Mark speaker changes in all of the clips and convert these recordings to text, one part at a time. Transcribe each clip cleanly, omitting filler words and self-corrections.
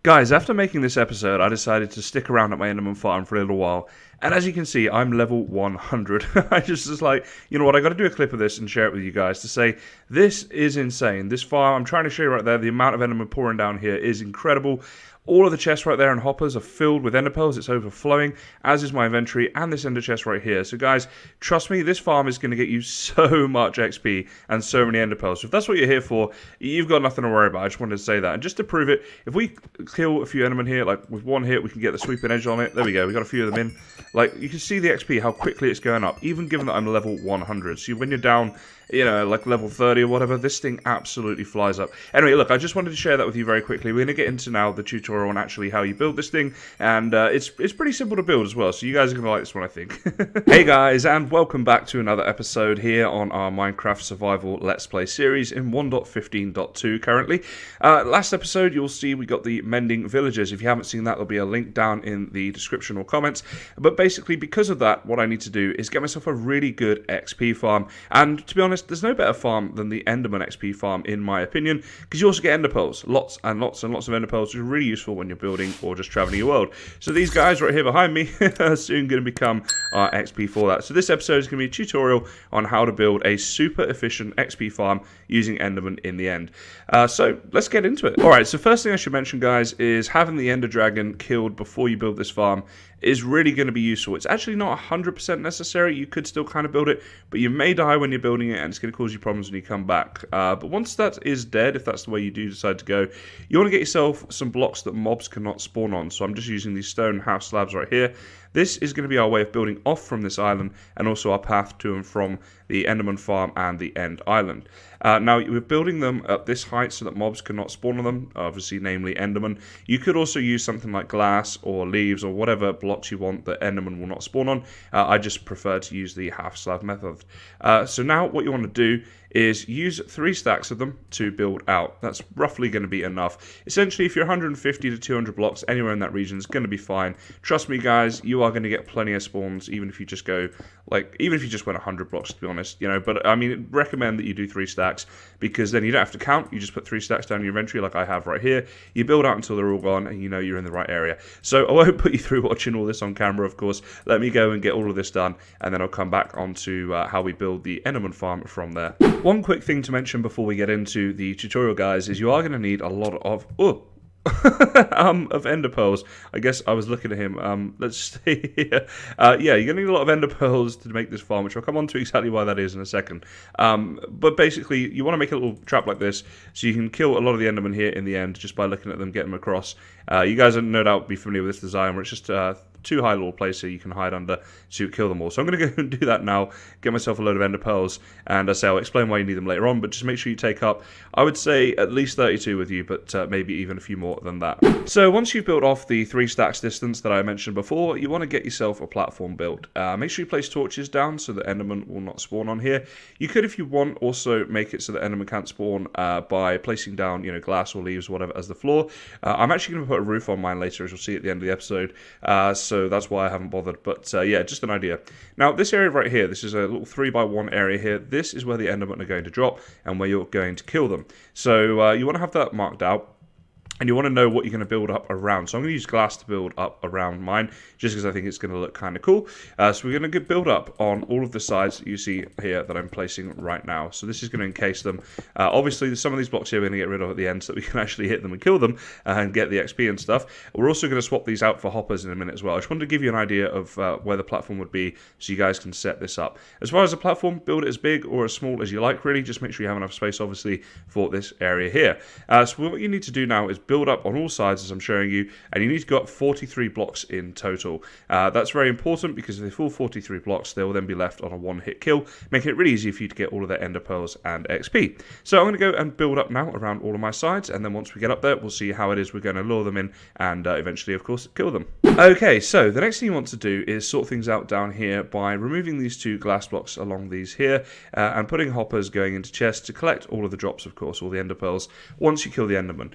Speaker 1: Guys, after making this episode, I decided to stick around at my Enderman farm for a little while, and as you can see, I'm level 100. I just was like, you know what, I got to do a clip of this and share it with you guys to say, this is insane. This farm, I'm trying to show you right there, the amount of Enderman pouring down here is incredible. All of the chests right there and hoppers are filled with ender pearls. It's overflowing, as is my inventory and this ender chest right here. So guys, trust me, this farm is going to get you so much XP and so many ender pearls. So if that's what you're here for, you've got nothing to worry about. I just wanted to say that. And just to prove it, if we kill a few endermen here, like with one hit, we can get the sweeping edge on it. There we go. We got a few of them in. Like, you can see the XP, how quickly it's going up, even given that I'm level 100. So when you're down, you know, like level 30 or whatever, this thing absolutely flies up. Anyway, look, I just wanted to share that with you very quickly. We're going to get into now the tutorial on actually how you build this thing, and it's pretty simple to build as well, so you guys are going to like this one, I think. Hey guys, and welcome back to another episode here on our Minecraft Survival Let's Play series in 1.15.2 currently. Last episode, you'll see we got the mending villagers. If you haven't seen that, there'll be a link down in the description or comments. But basically, because of that, what I need to do is get myself a really good XP farm, and to be honest, there's no better farm than the Enderman XP farm, in my opinion, because you also get ender pearls. Lots and lots and lots of ender pearls, which are really useful when you're building or just traveling your world. So these guys right here behind me are soon going to become our XP for that. So this episode is going to be a tutorial on how to build a super efficient XP farm using Enderman in the end. So let's get into it. Alright, so first thing I should mention, guys, is having the Ender Dragon killed before you build this farm is really going to be useful. It's actually not 100% necessary. You could still kind of build it, but you may die when you're building it, and it's going to cause you problems when you come back. But once that is dead, if that's the way you do decide to go, you want to get yourself some blocks that mobs cannot spawn on. So I'm just using these stone house slabs right here. This is going to be our way of building off from this island, and also our path to and from the Enderman farm and the End Island. Now, we're building them at this height so that mobs cannot spawn on them, obviously, namely Enderman. You could also use something like glass or leaves or whatever blocks you want that Enderman will not spawn on. I just prefer to use the half slab method. So now what you want to do is use 3 stacks of them to build out. That's roughly going to be enough. Essentially, if you're 150 to 200 blocks, anywhere in that region is going to be fine. Trust me, guys, you are going to get plenty of spawns, even if you just go, like, even if you just went 100 blocks, to be honest, you know. But I mean, recommend that you do 3 stacks, because then you don't have to count. You just put 3 stacks down in your inventory, like I have right here. You build out until they're all gone, and you know you're in the right area. So I won't put you through watching all this on camera, of course. Let me go and get all of this done, and then I'll come back onto how we build the Enderman farm from there. One quick thing to mention before we get into the tutorial, guys, is you are going to need a lot of of ender pearls. I guess I was looking at him. Let's stay here. Yeah, you're going to need a lot of ender pearls to make this farm, which I'll come on to exactly why that is in a second. But basically, you want to make a little trap like this so you can kill a lot of the endermen here in the end just by looking at them, getting them across. You guys are no doubt be familiar with this design where it's just 2 high little places you can hide under to kill them all. So I'm going to go and do that now, get myself a load of ender pearls, and I'll explain why you need them later on, but just make sure you take up, I would say, at least 32 with you, but maybe even a few more than that. So once you've built off the 3 stacks distance that I mentioned before, you want to get yourself a platform built. Make sure you place torches down so that endermen will not spawn on here. You could, if you want, also make it so that endermen can't spawn by placing down, you know, glass or leaves or whatever as the floor. I'm actually going to put a roof on mine later, as you'll see at the end of the episode. So that's why I haven't bothered, but yeah, just an idea. Now, this area right here, this is a little 3x1 area here. This is where the endermen are going to drop and where you're going to kill them. So you want to have that marked out. And you want to know what you're going to build up around. So I'm going to use glass to build up around mine, just because I think it's going to look kind of cool. So we're going to build up on all of the sides that you see here that I'm placing right now. So this is going to encase them. Obviously, some of these blocks here we're going to get rid of at the end so that we can actually hit them and kill them and get the XP and stuff. We're also going to swap these out for hoppers in a minute as well. I just wanted to give you an idea of where the platform would be so you guys can set this up. As far as the platform, build it as big or as small as you like, really. Just make sure you have enough space, obviously, for this area here. So what you need to do now is build up on all sides as I'm showing you, and you need to go up 43 blocks in total. That's very important because if they fall 43 blocks, they will then be left on a 1-hit kill, making it really easy for you to get all of their ender pearls and XP. So I'm going to go and build up now around all of my sides, and then once we get up there, we'll see how it is we're going to lure them in and eventually, of course, kill them. Okay, so the next thing you want to do is sort things out down here by removing these 2 glass blocks along these here and putting hoppers going into chests to collect all of the drops, of course, all the ender pearls, once you kill the enderman.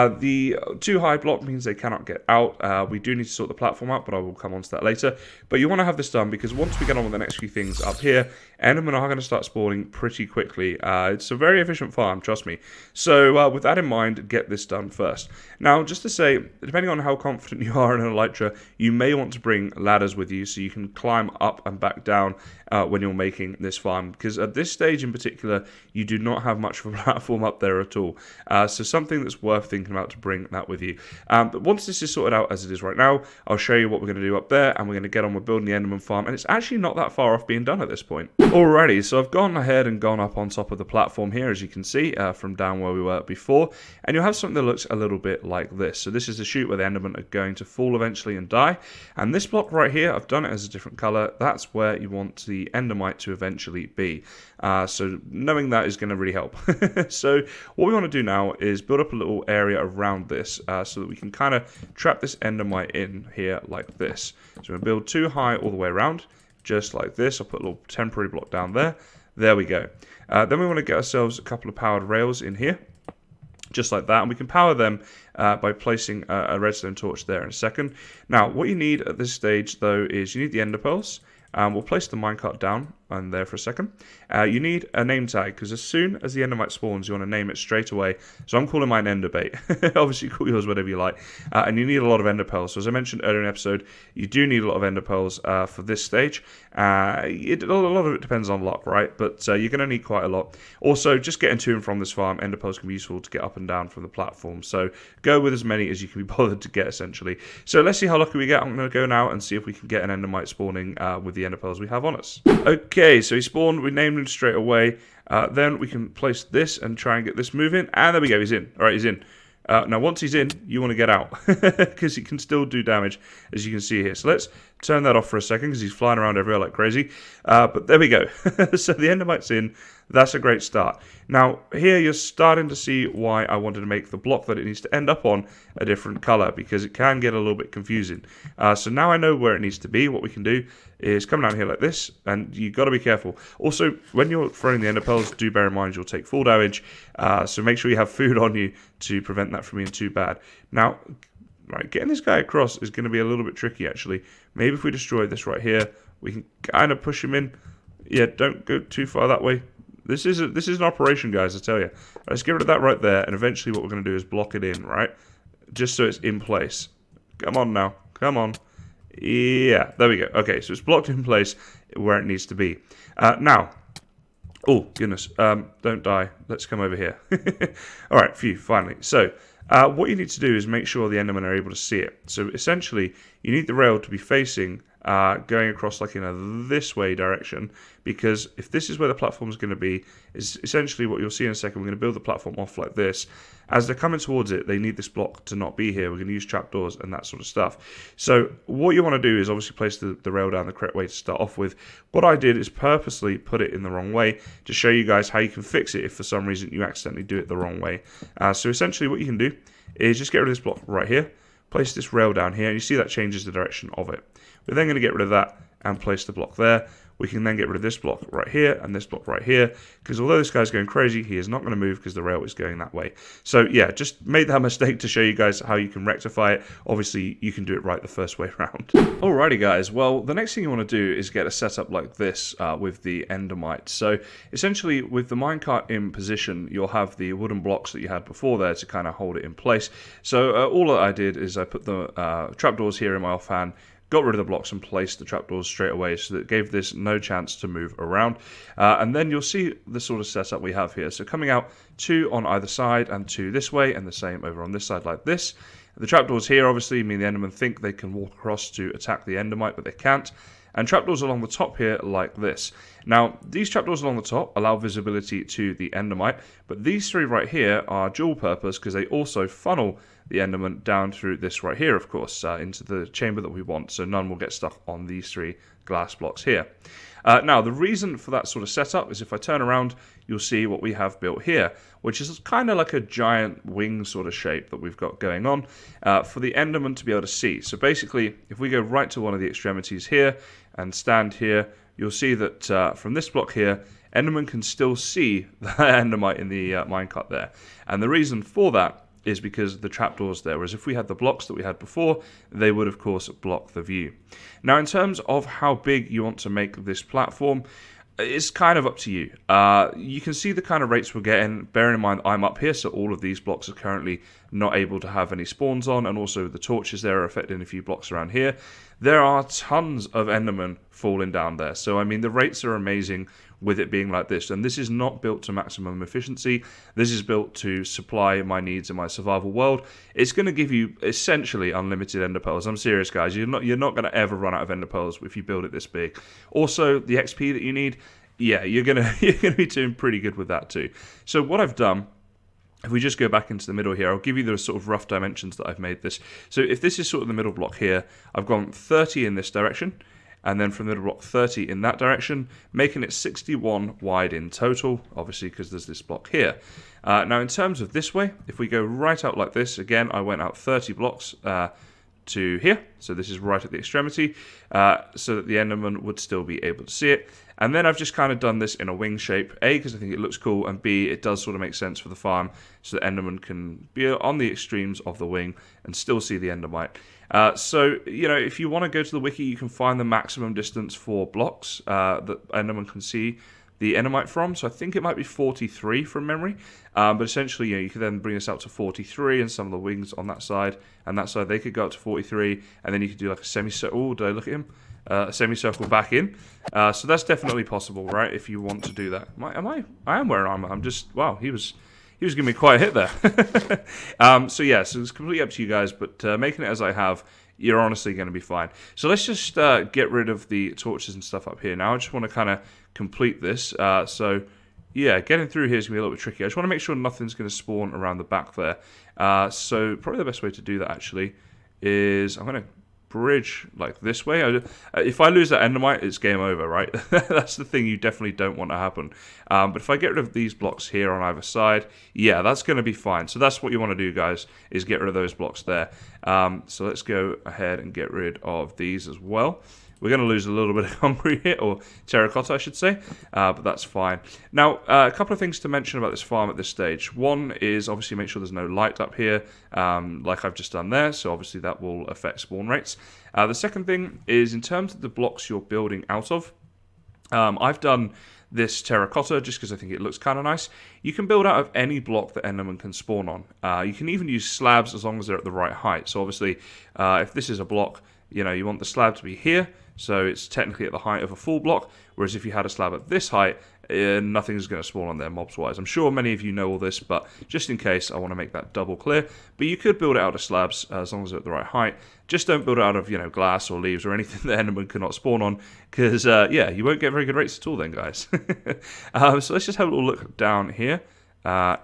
Speaker 1: The too high block means they cannot get out. We do need to sort the platform out, but I will come on to that later. But you want to have this done because once we get on with the next few things up here, Endermen are going to start spawning pretty quickly. It's a very efficient farm, trust me. So with that in mind, get this done first. Now, just to say, depending on how confident you are in an elytra, you may want to bring ladders with you so you can climb up and back down when you're making this farm, because at this stage in particular, you do not have much of a platform up there at all. So something that's worth thinking about to bring that with you. But once this is sorted out as it is right now, I'll show you what we're going to do up there, and we're going to get on with building the Enderman farm, and it's actually not that far off being done at this point. Alrighty, so I've gone ahead and gone up on top of the platform here, as you can see, from down where we were before, and you'll have something that looks a little bit like this. So this is the chute where the Enderman are going to fall eventually and die, and this block right here, I've done it as a different colour. That's where you want the Endermite to eventually be. So knowing that is going to really help. So what we want to do now is build up a little area around this so that we can kind of trap this Endermite in here like this. So we're going to build 2 high all the way around, just like this. I'll put a little temporary block down there. There we go. Then we want to get ourselves a couple of powered rails in here, just like that, and we can power them by placing a redstone torch there in a second. Now, what you need at this stage, though, is you need the ender pearls. We'll place the minecart down and there for a second. You need a name tag, because as soon as the endermite spawns, you want to name it straight away. So I'm calling mine enderbait. Obviously, call yours whatever you like. And you need a lot of ender pearls. So as I mentioned earlier in the episode, you do need a lot of ender pearls for this stage. A lot of it depends on luck, right? But you're going to need quite a lot. Also, just getting to and from this farm, ender pearls can be useful to get up and down from the platform. So go with as many as you can be bothered to get, essentially. So let's see how lucky we get. I'm going to go now and see if we can get an endermite spawning with the ender pearls we have on us. Okay, so he spawned. We named him straight away. Then we can place this and try and get this moving. And there we go. He's in. All right, he's in. Now, once he's in, you want to get out because he can still do damage, as you can see here. So let's turn that off for a second because he's flying around everywhere like crazy. But there we go. So the endermite's in. That's a great start. Now, here you're starting to see why I wanted to make the block that it needs to end up on a different color, because it can get a little bit confusing. So now I know where it needs to be. What we can do is come down here like this, and you've got to be careful. Also, when you're throwing the ender pearls, do bear in mind you'll take full damage, so make sure you have food on you to prevent that from being too bad. Now, right, getting this guy across is going to be a little bit tricky, actually. Maybe if we destroy this right here, we can kind of push him in. Yeah, don't go too far that way. This is an operation, guys, I tell you. Let's get rid of that right there, and eventually what we're going to do is block it in, right? Just so it's in place. Come on now. Come on. Yeah, there we go. Okay, so it's blocked in place where it needs to be. Now, oh, goodness, don't die. Let's come over here. All right, phew, finally. So, what you need to do is make sure the endermen are able to see it. So, essentially, you need the rail to be facing going across like in a this way direction, because if this is where the platform is going to be, is essentially what you'll see in a second. We're going to build the platform off like this. As they're coming towards it, they need this block to not be here. We're going to use trapdoors and that sort of stuff. So what you want to do is obviously place the rail down the correct way to start off with. What I did is purposely put it in the wrong way to show you guys how you can fix it if for some reason you accidentally do it the wrong way. So essentially what you can do is just get rid of this block right here, place this rail down here, and you see that changes the direction of it. We're then going to get rid of that and place the block there. We can then get rid of this block right here and this block right here, because although this guy's going crazy, he is not going to move because the rail is going that way. So yeah, just made that mistake to show you guys how you can rectify it. Obviously, you can do it right the first way around. Alrighty guys, well, the next thing you want to do is get a setup like this with the endermite. So essentially, with the minecart in position, you'll have the wooden blocks that you had before there to kind of hold it in place. So all that I did is I put the trapdoors here in my offhand, got rid of the blocks and placed the trapdoors straight away, so that it gave this no chance to move around. And then you'll see the sort of setup we have here. So coming out 2 on either side and 2 this way, and the same over on this side like this. The trapdoors here obviously mean the endermen think they can walk across to attack the endermite, but they can't. And trapdoors along the top here like this. Now, these trapdoors along the top allow visibility to the endermite, but these 3 right here are dual purpose because they also funnel the enderman down through this right here, of course, into the chamber that we want, so none will get stuck on these 3 glass blocks here. Now, the reason for that sort of setup is if I turn around, you'll see what we have built here, which is kind of like a giant wing sort of shape that we've got going on for the enderman to be able to see. So basically, if we go right to one of the extremities here and stand here, you'll see that from this block here, enderman can still see the endermite in the minecart there. And the reason for that is because the trapdoor's there, whereas if we had the blocks that we had before, they would of course block the view. Now in terms of how big you want to make this platform, It's kind of up to you. You can see the kind of rates we're getting. Bearing in mind I'm up here, so all of these blocks are currently not able to have any spawns on, and also the torches there are affecting a few blocks around here. There are tons of Endermen falling down there. So, I mean, the rates are amazing with it being like this. And this is not built to maximum efficiency. This is built to supply my needs in my survival world. It's going to give you essentially unlimited ender pearls. I'm serious, guys. You're not going to ever run out of ender pearls if you build it this big. Also, the XP that you need, yeah, you're gonna be doing pretty good with that too. So what I've done, if we just go back into the middle here, I'll give you the sort of rough dimensions that I've made this. So if this is sort of the middle block here, I've gone 30 in this direction, and then from the middle block 30 in that direction, making it 61 wide in total, obviously because there's this block here. Now in terms of this way, if we go right out like this, again, I went out 30 blocks to here, so this is right at the extremity, so that the Enderman would still be able to see it. And then I've just kind of done this in a wing shape, A, because I think it looks cool, and B, it does sort of make sense for the farm, so that Enderman can be on the extremes of the wing and still see the Endermite. So, you know, if you want to go to the wiki, you can find the maximum distance for blocks that Enderman can see the Endermite from. So I think it might be 43 from memory. But essentially, you know, you could then bring this out to 43, and some of the wings on that side and that side, they could go up to 43, and then you could do like a semicircle. Oh, did I look at him? A semicircle back in. So that's definitely possible, right? If you want to do that. I am wearing armor. I'm just, wow, he was giving me quite a hit there. So yeah, so it's completely up to you guys, but making it as I have, you're honestly going to be fine. So let's just get rid of the torches and stuff up here now. I just want to kind of complete this. So yeah, getting through here is going to be a little bit tricky. I just want to make sure nothing's going to spawn around the back there. So probably the best way to do that actually is I'm going to bridge like this way. If I lose that Endermite, it's game over, right? That's the thing you definitely don't want to happen. But if I get rid of these blocks here on either side, yeah, that's going to be fine. So that's what you want to do, guys, is get rid of those blocks there. So let's go ahead and get rid of these as well. We're going to lose a little bit of hungry here, or terracotta, I should say, but that's fine. Now, a couple of things to mention about this farm at this stage. One is obviously make sure there's no light up here, like I've just done there, so obviously that will affect spawn rates. The second thing is in terms of the blocks you're building out of, I've done this terracotta just because I think it looks kind of nice. You can build out of any block that Enderman can spawn on. You can even use slabs as long as they're at the right height. So obviously, if this is a block, you know, you want the slab to be here, so it's technically at the height of a full block, whereas if you had a slab at this height, nothing's going to spawn on there mobs-wise. I'm sure many of you know all this, but just in case, I want to make that double clear. But you could build it out of slabs as long as they're at the right height. Just don't build it out of, you know, glass or leaves or anything that Enderman cannot spawn on, because, yeah, you won't get very good rates at all then, guys. So let's just have a little look down here.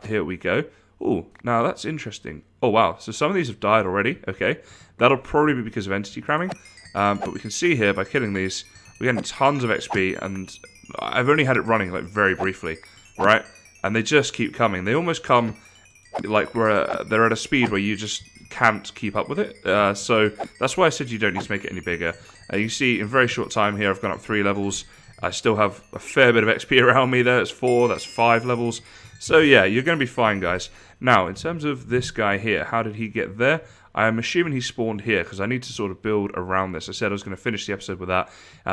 Speaker 1: Here we go. Oh, now that's interesting. Oh, wow. So some of these have died already. Okay. That'll probably be because of entity cramming. But we can see here, by killing these, we're getting tons of XP, and I've only had it running, like, very briefly, right? And they just keep coming. They almost come, like, they're at a speed where you just can't keep up with it. So that's why I said you don't need to make it any bigger. You see, in a very short time here, I've gone up 3 levels. I still have a fair bit of XP around me there. That's 4, that's 5 levels. So yeah, you're going to be fine, guys. Now, in terms of this guy here, how did he get there? I am assuming he spawned here, because I need to sort of build around this. I said I was going to finish the episode with that.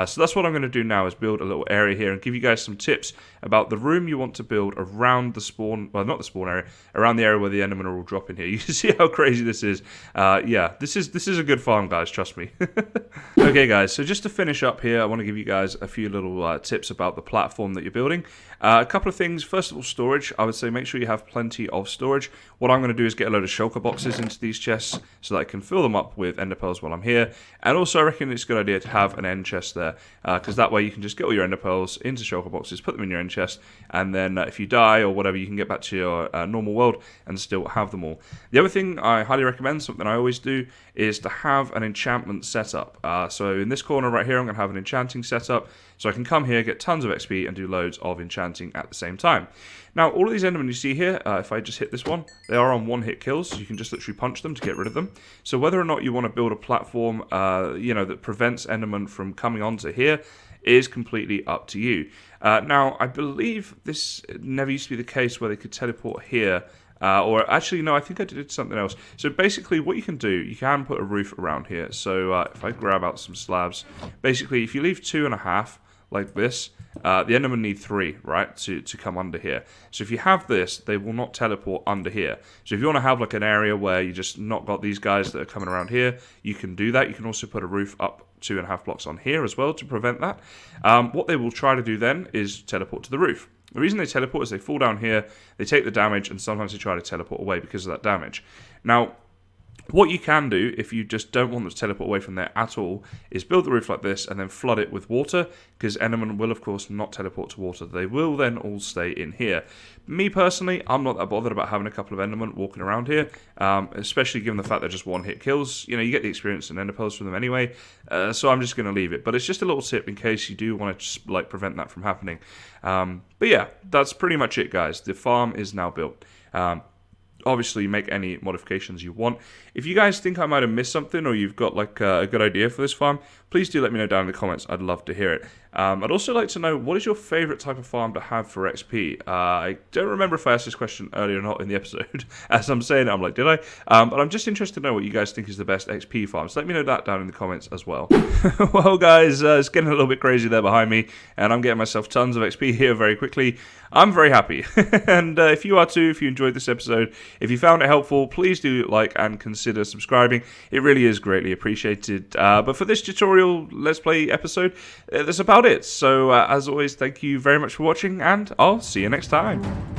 Speaker 1: So that's what I'm going to do now, is build a little area here and give you guys some tips about the room you want to build around the spawn, well, not the spawn area, around the area where the Endermen are all dropping here. You can see how crazy this is. Yeah, this is a good farm, guys, trust me. Okay, guys, so just to finish up here, I want to give you guys a few little tips about the platform that you're building. A couple of things. First of all, storage. I would say make sure you have plenty of storage. What I'm going to do is get a load of shulker boxes into these chests, so that I can fill them up with ender pearls while I'm here. And also I reckon it's a good idea to have an end chest there, because that way you can just get all your ender pearls into shulker boxes, put them in your end chest, and then if you die or whatever, you can get back to your normal world and still have them all. The other thing I highly recommend, something I always do, is to have an enchantment setup. So in this corner right here, I'm going to have an enchanting setup, so I can come here, get tons of XP, and do loads of enchanting at the same time. Now, all of these Endermen you see here, if I just hit this one, they are on one-hit kills, so you can just literally punch them to get rid of them. So whether or not you want to build a platform, you know, that prevents Endermen from coming onto here is completely up to you. Now, I believe this never used to be the case where they could teleport here. Or actually, no, I think I did something else. So basically, what you can do, you can put a roof around here. So if I grab out some slabs, basically, if you leave 2.5 like this, the Enderman need 3, right, to come under here. So if you have this, they will not teleport under here. So if you want to have like an area where you just not got these guys that are coming around here, you can do that. You can also put a roof up 2.5 blocks on here as well to prevent that. What they will try to do then is teleport to the roof. The reason they teleport is they fall down here, they take the damage, and sometimes they try to teleport away because of that damage. Now, what you can do, if you just don't want them to teleport away from there at all, is build the roof like this and then flood it with water, because Enderman will, of course, not teleport to water. They will then all stay in here. Me, personally, I'm not that bothered about having a couple of Endermen walking around here, especially given the fact they're just one-hit kills. You know, you get the experience in Ender pearls from them anyway, so I'm just going to leave it. But it's just a little tip in case you do want to, like, prevent that from happening. But yeah, that's pretty much it, guys. The farm is now built. Obviously, make any modifications you want. If you guys think I might have missed something, or you've got like a good idea for this farm, please do let me know down in the comments. I'd love to hear it. I'd also like to know, what is your favorite type of farm to have for XP? I don't remember if I asked this question earlier or not in the episode. As I'm saying it, I'm like, did I? But I'm just interested to know what you guys think is the best XP farm. So let me know that down in the comments as well. Well, guys, it's getting a little bit crazy there behind me, and I'm getting myself tons of XP here very quickly. I'm very happy. And if you are too, if you enjoyed this episode, if you found it helpful, please do like and consider subscribing. It really is greatly appreciated. But for this tutorial Let's Play episode, that's about it. So as always, thank you very much for watching, and I'll see you next time.